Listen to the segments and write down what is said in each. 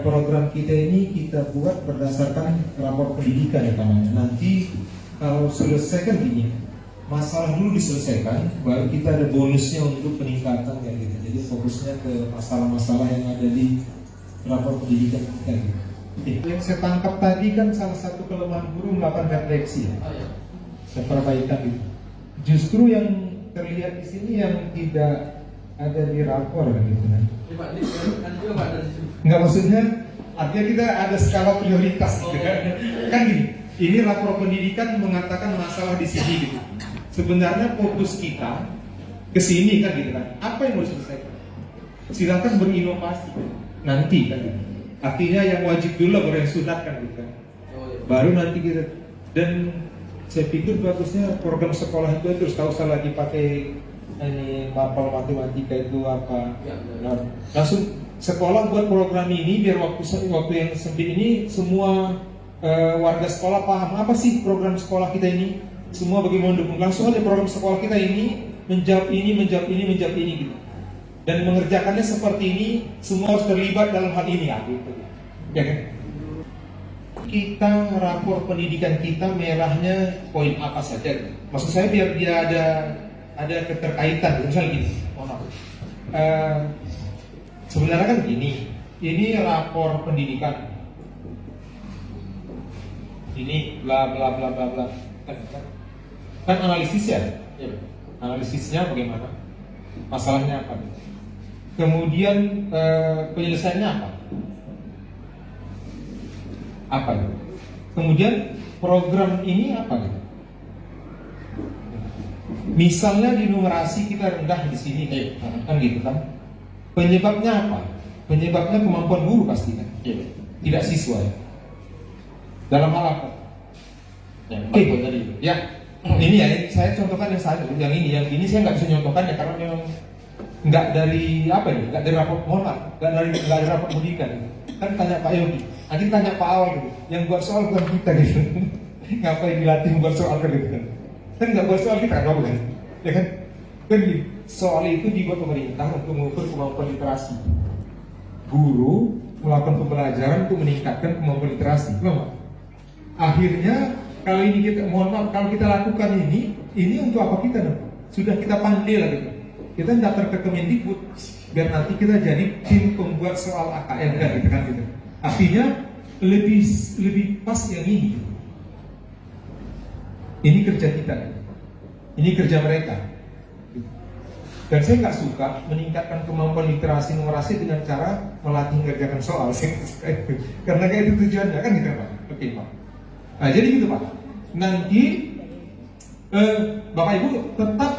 program kita ini kita buat berdasarkan rapor pendidikan ya namanya. Nanti kalau selesai kan gini, masalah dulu diselesaikan, baru kita ada bonusnya untuk peningkatan ya gitu. Jadi fokusnya ke masalah-masalah yang ada di rapor pendidikan kita gitu. Yang saya tangkap tadi kan salah satu kelemahan guru melakukan refleksi ya. Saya perbaikan gitu. Justru yang terlihat di sini yang tidak ada di rapor gitu kan. Enggak, maksudnya artinya kita ada skala prioritas gitu kan. Kan gini, ini rapor pendidikan mengatakan masalah di sini gitu. Sebenarnya fokus kita ke sini kan gitu kan. Apa yang mau diselesaikan? Silakan berinovasi nanti kan gitu. Artinya yang wajib dulu baru yang sunat kan gitu kan. Baru nanti kita, dan saya pikir bagusnya program sekolah itu terus tahu salah dipakai ini mapel matematika itu apa. Nah, langsung sekolah buat program ini biar waktu yang sempit ini semua warga sekolah paham apa sih program sekolah kita ini, semua bagaimana mendukung. Langsung aja program sekolah kita ini menjawab ini gitu. Dan mengerjakannya seperti ini, semua harus terlibat dalam hal ini ya gitu. Ya kan? Kita rapor pendidikan kita merahnya poin apa saja gitu. Maksud saya biar dia ada keterkaitan, misalnya gini. Sebenarnya kan gini, ini rapor pendidikan. Ini bla bla bla bla bla. Kan analisis ya? Analisisnya bagaimana? Masalahnya apa? Kemudian penyelesaiannya apa? Apa? Kemudian program ini apa? Misalnya di numerasi kita rendah di sini, kan gitu kan? Penyebabnya apa? Penyebabnya kemampuan guru pasti kan? Tidak siswa ya? Dalam hal apa? Ya, ini ya, saya contohkan yang ini saya nggak bisa nyontohkan ya karena memang nggak dari apa ya, nggak dari rapor nggak dari rapor pendidikan. Kan tanya Pak Yogi, nanti tanya Pak Awal gitu. Yang buat soal bukan kita gitu. Ngapain dilatih buat soal kan gitu kan nggak buat soal kita kan, ya kan? Kan soal itu dibuat pemerintah untuk mengukur kemampuan literasi. Guru melakukan pembelajaran untuk meningkatkan kemampuan literasi, kenapa? Akhirnya kalau ini kita, mohon maaf, kalau kita lakukan ini untuk apa kita dong? Sudah kita pandai lah gitu. Kita daftar ke Kemendikbud biar nanti kita jadi tim pembuat soal AKN kan gitu kan gitu. Artinya lebih pas yang ini. Ini kerja kita, ini kerja mereka. Dan saya nggak suka meningkatkan kemampuan literasi numerasi dengan cara melatih mengerjakan soal. Karena kayak itu tujuannya kan gitu Pak. Oke Pak. Nah jadi gitu Pak. Nanti Bapak Ibu tetap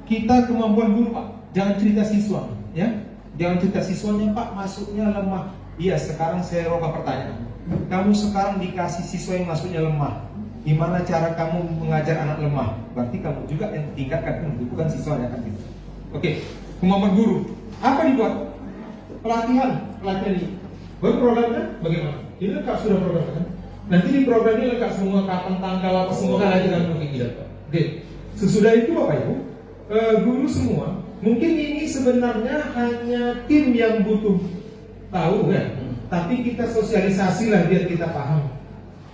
kita kemampuan guru Pak. Jangan cerita siswa, ya. Jangan cerita siswanya Pak masuknya lemah. Iya sekarang saya rubah pertanyaan. Kamu sekarang dikasih siswa yang masuknya lemah. Gimana cara kamu mengajar anak lemah? Berarti kamu juga yang tingkatkan, bukan siswanya kan gitu. Oke, kemampuan guru. Apa dibuat? Pelatihan ini. Baru programnya bagaimana? Ini lengkap sudah programnya kan? Nanti di program ini lengkap semua kapan tanggal apa semua kan aja kan mungkin gitu. Oke. Sesudah itu Bapak Ibu, guru semua, mungkin ini sebenarnya hanya tim yang butuh tahu ya. Tapi kita sosialisasi lah biar kita paham.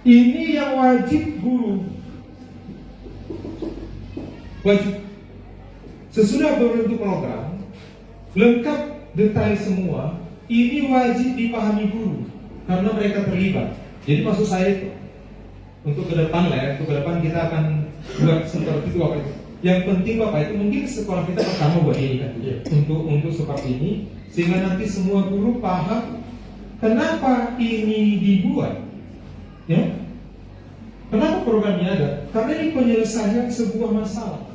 Ini yang wajib guru. Wajib. Sesudah berbentuk program, lengkap detail semua, ini wajib dipahami guru karena mereka terlibat. Jadi maksud saya itu untuk ke depan lah ya, untuk ke depan kita akan buat seperti itu Bapak. Yang penting Bapak itu mungkin sekolah kita pertama buat ini kan, untuk seperti ini sehingga nanti semua guru paham kenapa ini dibuat, ya? Kenapa programnya ada? Karena ini penyelesaian sebuah masalah.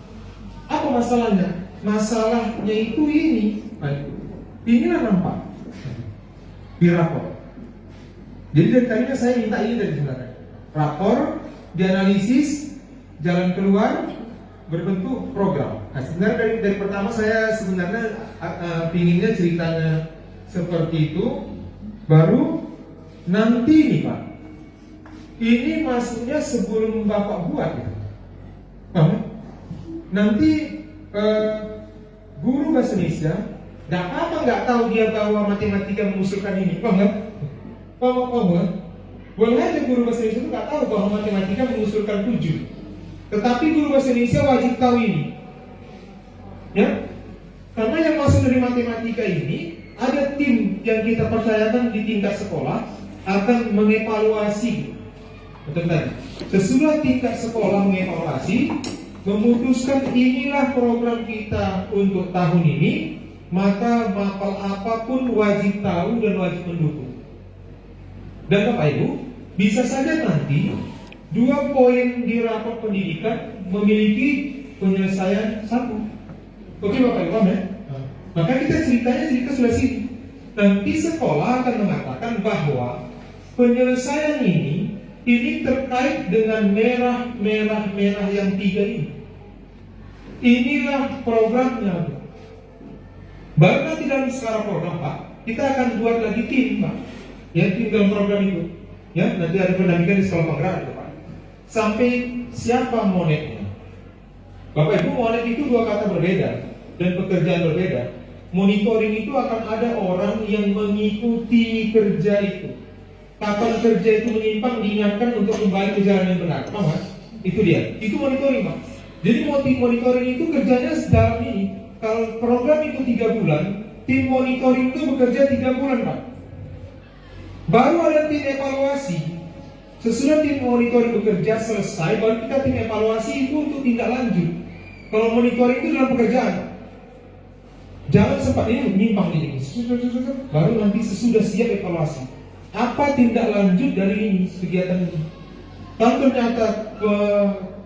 Apa masalahnya? Masalahnya itu ini. Inilah nampak di rapor. Jadi dari tadinya saya minta ini dari sebenarnya. Rapor, dianalisis, jalan keluar, berbentuk program. Nah sebenarnya dari pertama saya sebenarnya pinginnya ceritanya seperti itu. Baru nanti nih Pak, ini masuknya sebelum Bapak buat gitu. Nanti guru bahasa Indonesia nggak tahu dia bawa matematika mengusulkan ini, enggak? Paham kan? Boleh aja guru bahasa Indonesia itu nggak tahu bahwa matematika mengusulkan 7. Tetapi guru bahasa Indonesia wajib tahu ini. Ya? Karena yang masuk dari matematika ini ada tim yang kita percayakan di tingkat sekolah akan mengevaluasi. Betul kan? Sesudah tingkat sekolah mengevaluasi, memutuskan inilah program kita untuk tahun ini, maka mapel apapun wajib tahu dan wajib mendukung. Dan Bapak Ibu, bisa saja nanti 2 poin di rapor pendidikan memiliki penyelesaian 1. Oke Bapak Ibu, ya? Maka kita cerita sudah sini. Nanti sekolah akan mengatakan bahwa penyelesaian ini terkait dengan merah yang 3 ini. Inilah programnya. Baru nanti dalam skala program Pak, kita akan buat lagi tim Pak. Ya, tim dalam program itu. Ya, nanti ada pendampingan di sekolah penggerak Pak. Sampai siapa monetnya. Bapak Ibu, monet itu 2 kata berbeda dan pekerjaan berbeda. Monitoring itu akan ada orang yang mengikuti kerja itu. Kapan kerja itu menyimpang, diingatkan untuk kembali ke jalan yang benar. Paham kan? Itu dia. Itu monitoring Pak. Jadi monitoring itu kerjanya dalam ini. Kalau program itu 3 bulan, tim monitoring itu bekerja 3 bulan Pak. Baru ada tim evaluasi. Sesudah tim monitoring bekerja selesai, baru kita tim evaluasi itu untuk tindak lanjut. Kalau monitoring itu dalam pekerjaan, jangan sempat ini menyimpang ini. Baru nanti sesudah siap evaluasi. Apa tindak lanjut dari ini kegiatan ini? Kalau ternyata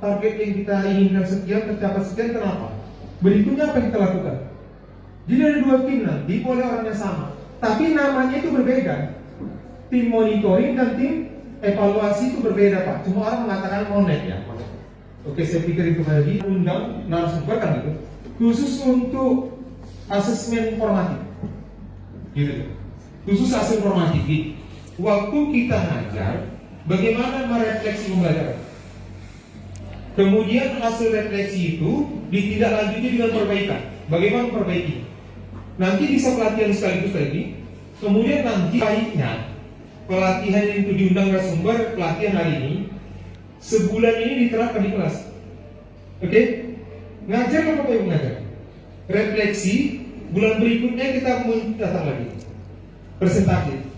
target yang kita inginkan sekian tercapai sekian, kenapa? Berikutnya apa yang kita lakukan? Jadi ada 2 tim nanti, boleh orangnya sama, tapi namanya itu berbeda. Tim monitoring dan tim evaluasi itu berbeda Pak. Cuma orang mengatakan monet ya. Oke, saya pikir itu tadi undang narasumber kan itu khusus untuk asesmen formatif. Gitu. Khusus asesmen formatif. Waktu kita ngajar, bagaimana merefleksi pembelajaran. Kemudian hasil refleksi itu ditindaklanjuti dengan perbaikan. Bagaimana memperbaiki? Nanti bisa pelatihan sekaligus tadi. Kemudian nanti baiknya pelatihan itu diundang narasumber pelatihan hari ini, sebulan ini diterapkan di kelas. Oke? Ngajar apa yang mengajar? Refleksi, bulan berikutnya kita datang lagi. Presentasi.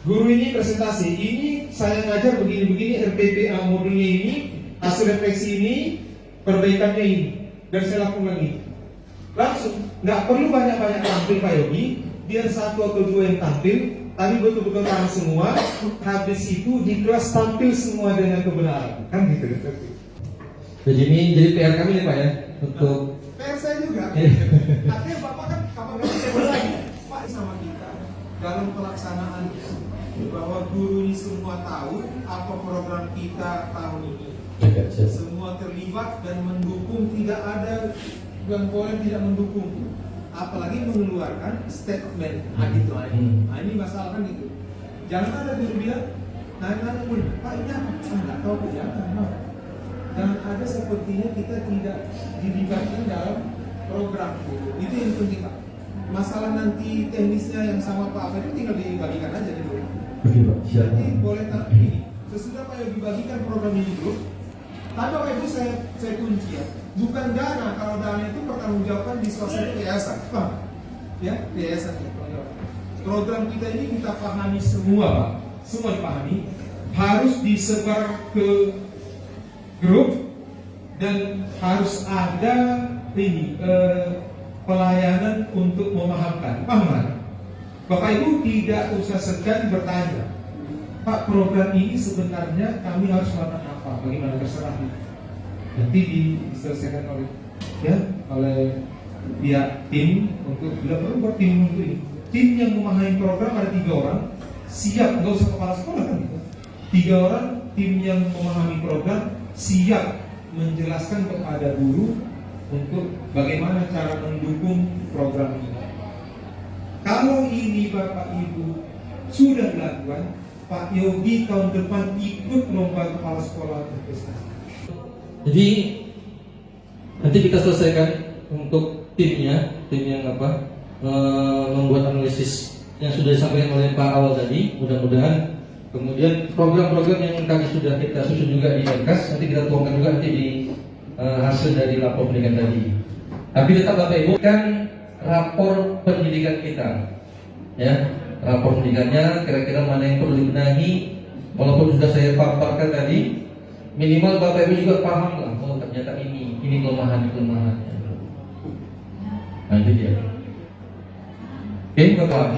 Guru ini presentasi, ini saya ngajar begini-begini, RPPA modulnya ini, hasil refleksi ini, perbaikannya ini, dan saya lakukan lagi. Langsung, nggak perlu banyak-banyak tampil Pak Yogi, biar 1 atau 2 yang tampil, tapi betul-betul tahu semua. Habis itu di kelas tampil semua dengan kebenaran, kan gitu. Jadi ini jadi PR kami nih Pak ya, untuk PR saya juga. Artinya Bapak kan kapan-kapan saya lagi Pak sama kita dalam pelaksanaan bahwa guru ini semua tahu apa program kita tahun ini. Semua terlibat dan mendukung, tidak ada yang boleh tidak mendukung. Apalagi mengeluarkan statement gitu aja. Nah ini masalah kan itu. Jangan ada guru bilang, nanya pun, Pak ini apa? Nggak tahu ya. Dan ada sepertinya kita tidak dilibatkan dalam program. Itu yang penting Pak. Masalah nanti teknisnya yang sama Pak Afid tinggal dibagikan aja dulu. Oke Pak. Jadi boleh tak ini. Sesudah Pak yang dibagikan program ini dulu. Tapi Bapak Ibu saya kunci ya. Bukan dana, kalau dana itu pertanggungjawabkan di suasana yayasan, ya yayasan. Program kita ini kita pahami semua, Pak. Semua dipahami. Harus disebar ke grup dan harus ada ini pelayanan untuk memahamkan. Paham? Bapak Ibu tidak usah segan bertanya, Pak program ini sebenarnya kami harus melakukan apa? Bagaimana terserah? Nanti diselesaikan oleh pihak tim untuk bila perlu buat tim untuk ini. Tim yang memahami program ada 3 orang, siap, nggak usah kepala sekolah kan gitu. 3 orang tim yang memahami program siap menjelaskan kepada guru untuk bagaimana cara mendukung program ini. Kalau ini Bapak Ibu sudah dilakukan, Pak Yogi tahun depan ikut lomba kepala sekolah berprestasi. Jadi nanti kita selesaikan untuk tim yang membuat analisis yang sudah disampaikan oleh Pak Awal tadi, mudah-mudahan. Kemudian program-program yang kami sudah kita susun juga di Berkas, nanti kita tuangkan juga nanti di hasil dari lapor pendidikan tadi. Tapi tetap Bapak Ibu kan rapor pendidikan kita, ya, rapor pendidikannya kira-kira mana yang perlu dibenahi. Walaupun sudah saya paparkan tadi, minimal Bapak Ibu juga paham lah, oh ternyata ini kelemahannya. Nah itu dia. Oke, Bapak.